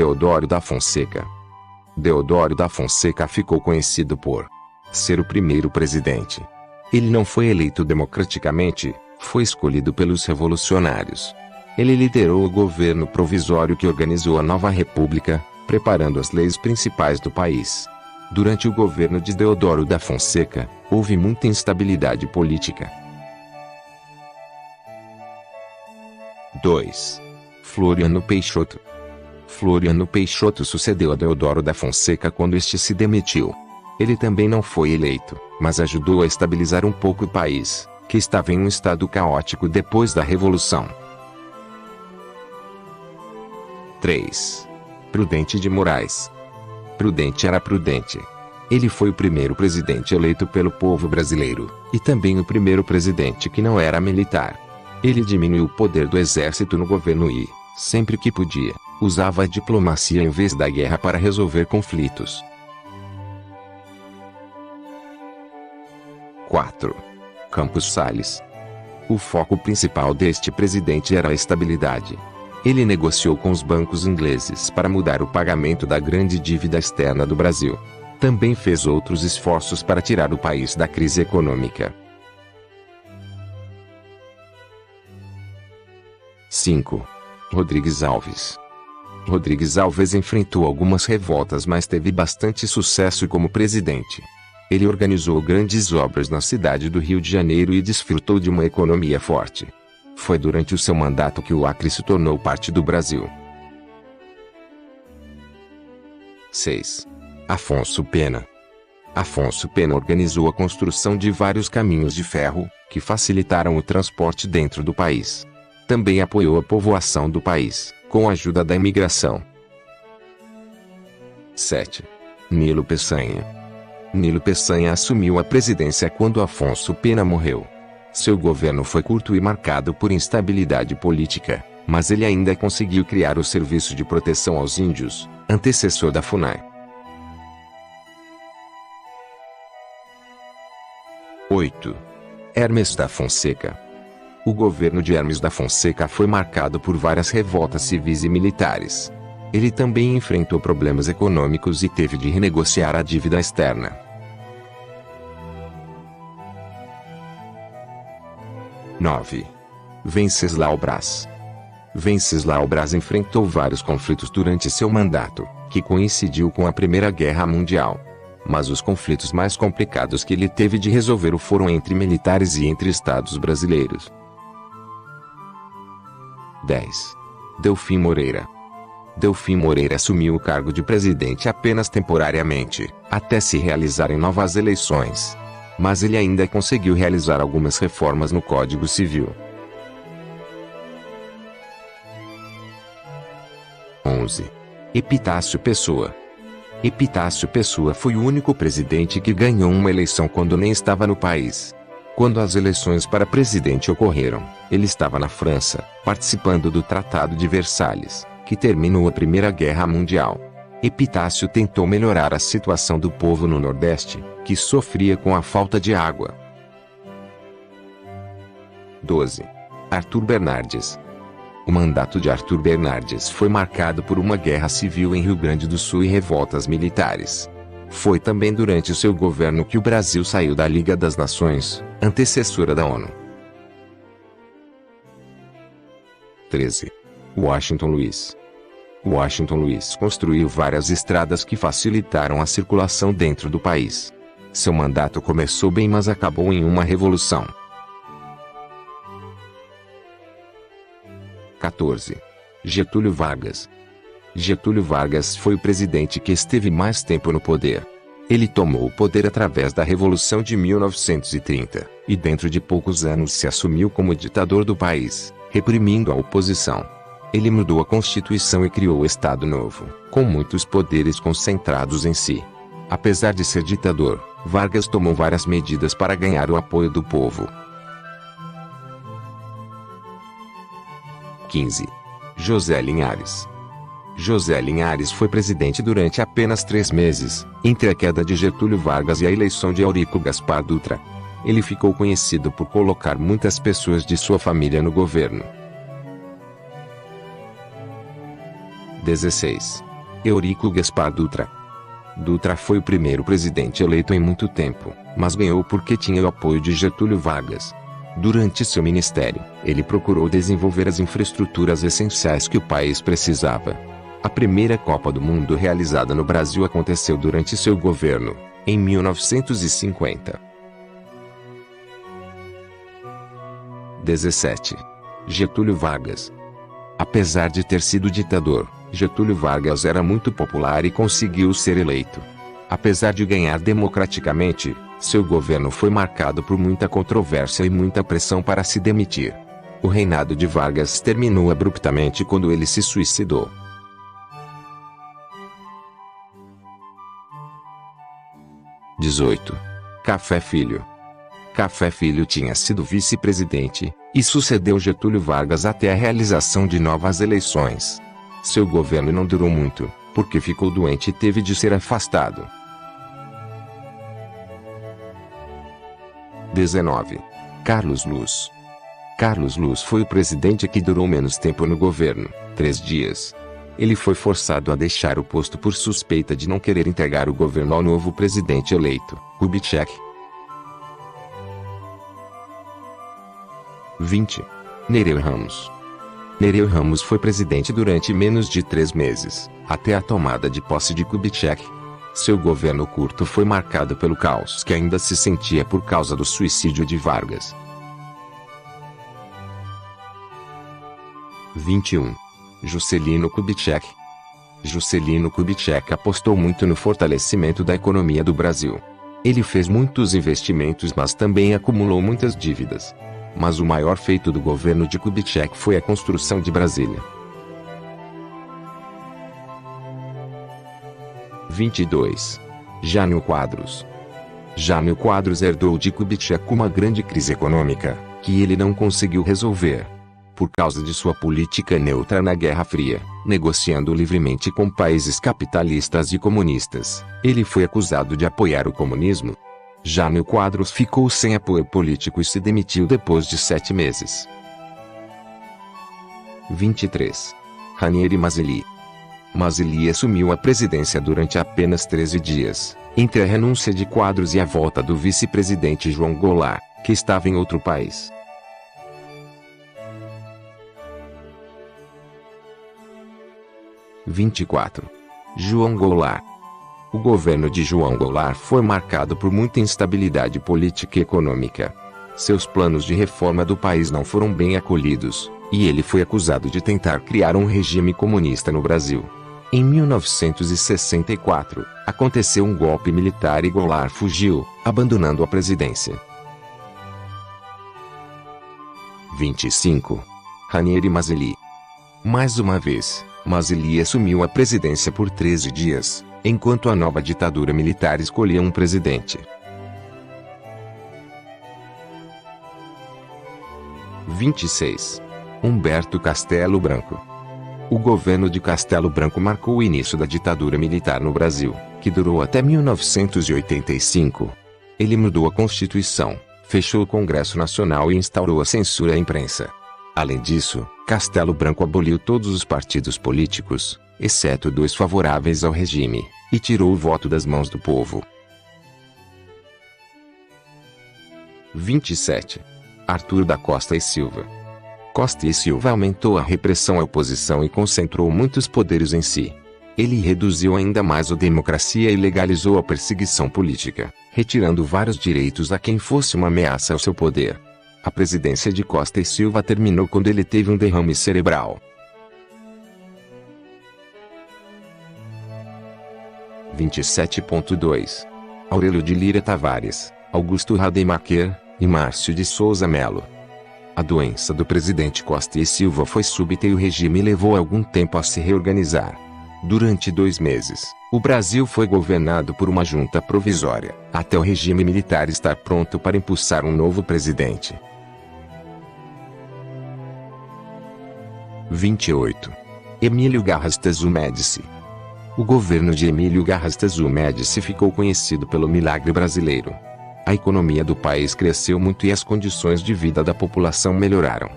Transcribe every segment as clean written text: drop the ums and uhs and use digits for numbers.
Deodoro da Fonseca. Deodoro da Fonseca ficou conhecido por ser o primeiro presidente. Ele não foi eleito democraticamente, foi escolhido pelos revolucionários. Ele liderou o governo provisório que organizou a nova república, preparando as leis principais do país. Durante o governo de Deodoro da Fonseca, houve muita instabilidade política. 2. Floriano Peixoto. Floriano Peixoto sucedeu a Deodoro da Fonseca quando este se demitiu. Ele também não foi eleito, mas ajudou a estabilizar um pouco o país, que estava em um estado caótico depois da Revolução. 3. Prudente de Moraes. Prudente era Prudente. Ele foi o primeiro presidente eleito pelo povo brasileiro, e também o primeiro presidente que não era militar. Ele diminuiu o poder do exército no governo e, sempre que podia, usava a diplomacia em vez da guerra para resolver conflitos. 4. Campos Salles. O foco principal deste presidente era a estabilidade. Ele negociou com os bancos ingleses para mudar o pagamento da grande dívida externa do Brasil. Também fez outros esforços para tirar o país da crise econômica. 5. Rodrigues Alves. Rodrigues Alves enfrentou algumas revoltas, mas teve bastante sucesso como presidente. Ele organizou grandes obras na cidade do Rio de Janeiro e desfrutou de uma economia forte. Foi durante o seu mandato que o Acre se tornou parte do Brasil. 6. Afonso Pena. Afonso Pena organizou a construção de vários caminhos de ferro, que facilitaram o transporte dentro do país. Também apoiou a povoação do país, com a ajuda da imigração. 7. Nilo Peçanha. Nilo Peçanha assumiu a presidência quando Afonso Pena morreu. Seu governo foi curto e marcado por instabilidade política, mas ele ainda conseguiu criar o Serviço de Proteção aos Índios, antecessor da FUNAI. 8. Hermes da Fonseca. O governo de Hermes da Fonseca foi marcado por várias revoltas civis e militares. Ele também enfrentou problemas econômicos e teve de renegociar a dívida externa. 9. Venceslau Braz. Venceslau Braz enfrentou vários conflitos durante seu mandato, que coincidiu com a Primeira Guerra Mundial. Mas os conflitos mais complicados que ele teve de resolver foram entre militares e entre estados brasileiros. 10. Delfim Moreira. Delfim Moreira assumiu o cargo de presidente apenas temporariamente, até se realizarem novas eleições. Mas ele ainda conseguiu realizar algumas reformas no Código Civil. 11. Epitácio Pessoa. Epitácio Pessoa foi o único presidente que ganhou uma eleição quando nem estava no país. Quando as eleições para presidente ocorreram, ele estava na França, participando do Tratado de Versalhes, que terminou a Primeira Guerra Mundial. Epitácio tentou melhorar a situação do povo no Nordeste, que sofria com a falta de água. 12. Arthur Bernardes. O mandato de Arthur Bernardes foi marcado por uma guerra civil em Rio Grande do Sul e revoltas militares. Foi também durante o seu governo que o Brasil saiu da Liga das Nações, antecessora da ONU. 13. Washington Luiz. Washington Luiz construiu várias estradas que facilitaram a circulação dentro do país. Seu mandato começou bem, mas acabou em uma revolução. 14. Getúlio Vargas. Getúlio Vargas foi o presidente que esteve mais tempo no poder. Ele tomou o poder através da Revolução de 1930, e dentro de poucos anos se assumiu como ditador do país, reprimindo a oposição. Ele mudou a Constituição e criou o Estado Novo, com muitos poderes concentrados em si. Apesar de ser ditador, Vargas tomou várias medidas para ganhar o apoio do povo. 15. José Linhares. José Linhares foi presidente durante apenas 3 meses, entre a queda de Getúlio Vargas e a eleição de Eurico Gaspar Dutra. Ele ficou conhecido por colocar muitas pessoas de sua família no governo. 16. Eurico Gaspar Dutra. Dutra foi o primeiro presidente eleito em muito tempo, mas ganhou porque tinha o apoio de Getúlio Vargas. Durante seu ministério, ele procurou desenvolver as infraestruturas essenciais que o país precisava. A primeira Copa do Mundo realizada no Brasil aconteceu durante seu governo, em 1950. 17. Getúlio Vargas. Apesar de ter sido ditador, Getúlio Vargas era muito popular e conseguiu ser eleito. Apesar de ganhar democraticamente, seu governo foi marcado por muita controvérsia e muita pressão para se demitir. O reinado de Vargas terminou abruptamente quando ele se suicidou. 18. Café Filho. Café Filho tinha sido vice-presidente e sucedeu Getúlio Vargas até a realização de novas eleições. Seu governo não durou muito, porque ficou doente e teve de ser afastado. 19. Carlos Luz. Carlos Luz foi o presidente que durou menos tempo no governo, 3 dias. Ele foi forçado a deixar o posto por suspeita de não querer entregar o governo ao novo presidente eleito, Kubitschek. 20. Nereu Ramos. Nereu Ramos foi presidente durante menos de 3 meses, até a tomada de posse de Kubitschek. Seu governo curto foi marcado pelo caos que ainda se sentia por causa do suicídio de Vargas. 21. Juscelino Kubitschek. Juscelino Kubitschek apostou muito no fortalecimento da economia do Brasil. Ele fez muitos investimentos, mas também acumulou muitas dívidas. Mas o maior feito do governo de Kubitschek foi a construção de Brasília. 22. Jânio Quadros. Jânio Quadros herdou de Kubitschek uma grande crise econômica, que ele não conseguiu resolver. Por causa de sua política neutra na Guerra Fria, negociando livremente com países capitalistas e comunistas, ele foi acusado de apoiar o comunismo. Jânio Quadros ficou sem apoio político e se demitiu depois de 7 meses. 23. Ranieri Mazzilli. Mazzilli assumiu a presidência durante apenas 13 dias, entre a renúncia de Quadros e a volta do vice-presidente João Goulart, que estava em outro país. 24. João Goulart. O governo de João Goulart foi marcado por muita instabilidade política e econômica. Seus planos de reforma do país não foram bem acolhidos, e ele foi acusado de tentar criar um regime comunista no Brasil. Em 1964, aconteceu um golpe militar e Goulart fugiu, abandonando a presidência. 25. Ranieri Mazzilli. Mais uma vez, Mazzilli assumiu a presidência por 13 dias, enquanto a nova ditadura militar escolhia um presidente. 26. Humberto Castelo Branco. O governo de Castelo Branco marcou o início da ditadura militar no Brasil, que durou até 1985. Ele mudou a Constituição, fechou o Congresso Nacional e instaurou a censura à imprensa. Além disso, Castelo Branco aboliu todos os partidos políticos, exceto 2 favoráveis ao regime, e tirou o voto das mãos do povo. 27. Arthur da Costa e Silva. Costa e Silva aumentou a repressão à oposição e concentrou muitos poderes em si. Ele reduziu ainda mais a democracia e legalizou a perseguição política, retirando vários direitos a quem fosse uma ameaça ao seu poder. A presidência de Costa e Silva terminou quando ele teve um derrame cerebral. 27.2. Aurélio de Lira Tavares, Augusto Rademacher e Márcio de Souza Melo. A doença do presidente Costa e Silva foi súbita e o regime levou algum tempo a se reorganizar. Durante 2 meses, o Brasil foi governado por uma junta provisória, até o regime militar estar pronto para impulsar um novo presidente. 28. Emílio Garrastazu Médici. O governo de Emílio Garrastazu Médici ficou conhecido pelo milagre brasileiro. A economia do país cresceu muito e as condições de vida da população melhoraram.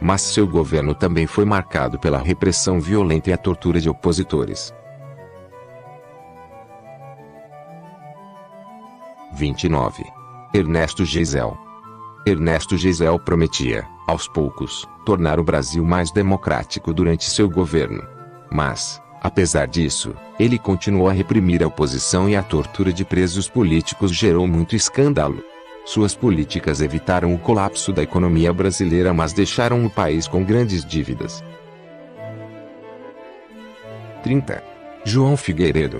Mas seu governo também foi marcado pela repressão violenta e a tortura de opositores. 29. Ernesto Geisel. Ernesto Geisel prometia, aos poucos, tornar o Brasil mais democrático durante seu governo. Mas, apesar disso, ele continuou a reprimir a oposição e a tortura de presos políticos gerou muito escândalo. Suas políticas evitaram o colapso da economia brasileira, mas deixaram o país com grandes dívidas. 30. João Figueiredo.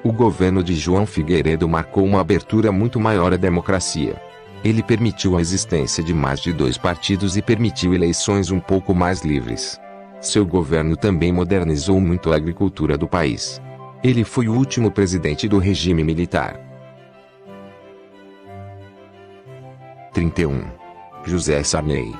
O governo de João Figueiredo marcou uma abertura muito maior à democracia. Ele permitiu a existência de mais de 2 partidos e permitiu eleições um pouco mais livres. Seu governo também modernizou muito a agricultura do país. Ele foi o último presidente do regime militar. 31. José Sarney.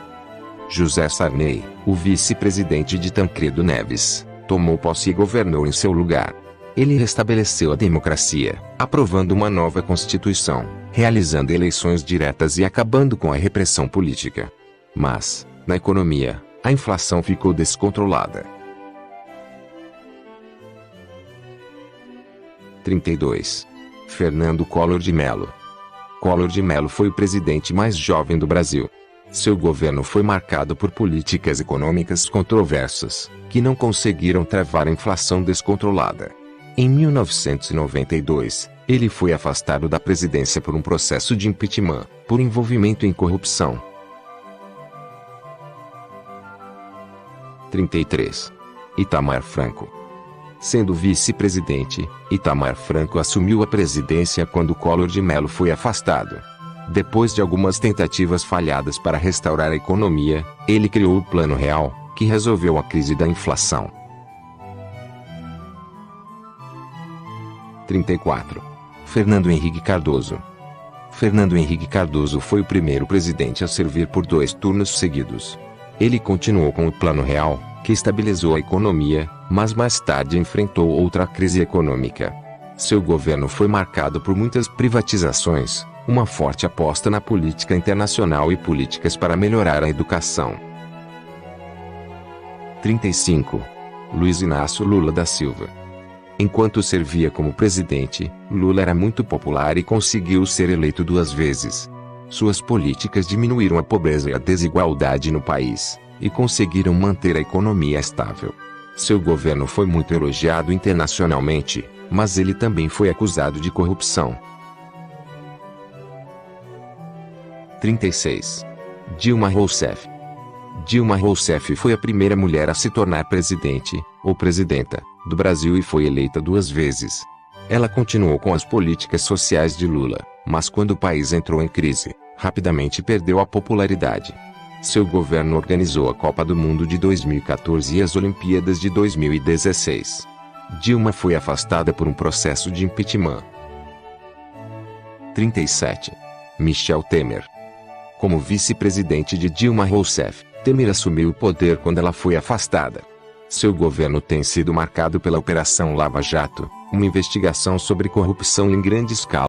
José Sarney, o vice-presidente de Tancredo Neves, tomou posse e governou em seu lugar. Ele restabeleceu a democracia, aprovando uma nova Constituição, realizando eleições diretas e acabando com a repressão política. Mas, na economia, a inflação ficou descontrolada. 32. Fernando Collor de Mello. Collor de Mello foi o presidente mais jovem do Brasil. Seu governo foi marcado por políticas econômicas controversas, que não conseguiram travar a inflação descontrolada. Em 1992, ele foi afastado da presidência por um processo de impeachment, por envolvimento em corrupção. 33. Itamar Franco. Sendo vice-presidente, Itamar Franco assumiu a presidência quando Collor de Mello foi afastado. Depois de algumas tentativas falhadas para restaurar a economia, ele criou o Plano Real, que resolveu a crise da inflação. 34. Fernando Henrique Cardoso. Fernando Henrique Cardoso foi o primeiro presidente a servir por 2 turnos seguidos. Ele continuou com o Plano Real, que estabilizou a economia, mas mais tarde enfrentou outra crise econômica. Seu governo foi marcado por muitas privatizações, uma forte aposta na política internacional e políticas para melhorar a educação. 35. Luiz Inácio Lula da Silva. Enquanto servia como presidente, Lula era muito popular e conseguiu ser eleito 2 vezes. Suas políticas diminuíram a pobreza e a desigualdade no país, e conseguiram manter a economia estável. Seu governo foi muito elogiado internacionalmente, mas ele também foi acusado de corrupção. 36. Dilma Rousseff. Dilma Rousseff foi a primeira mulher a se tornar presidente, ou presidenta, do Brasil e foi eleita 2 vezes. Ela continuou com as políticas sociais de Lula, mas quando o país entrou em crise, rapidamente perdeu a popularidade. Seu governo organizou a Copa do Mundo de 2014 e as Olimpíadas de 2016. Dilma foi afastada por um processo de impeachment. 37. Michel Temer. Como vice-presidente de Dilma Rousseff, Temer assumiu o poder quando ela foi afastada. Seu governo tem sido marcado pela Operação Lava Jato, uma investigação sobre corrupção em grande escala.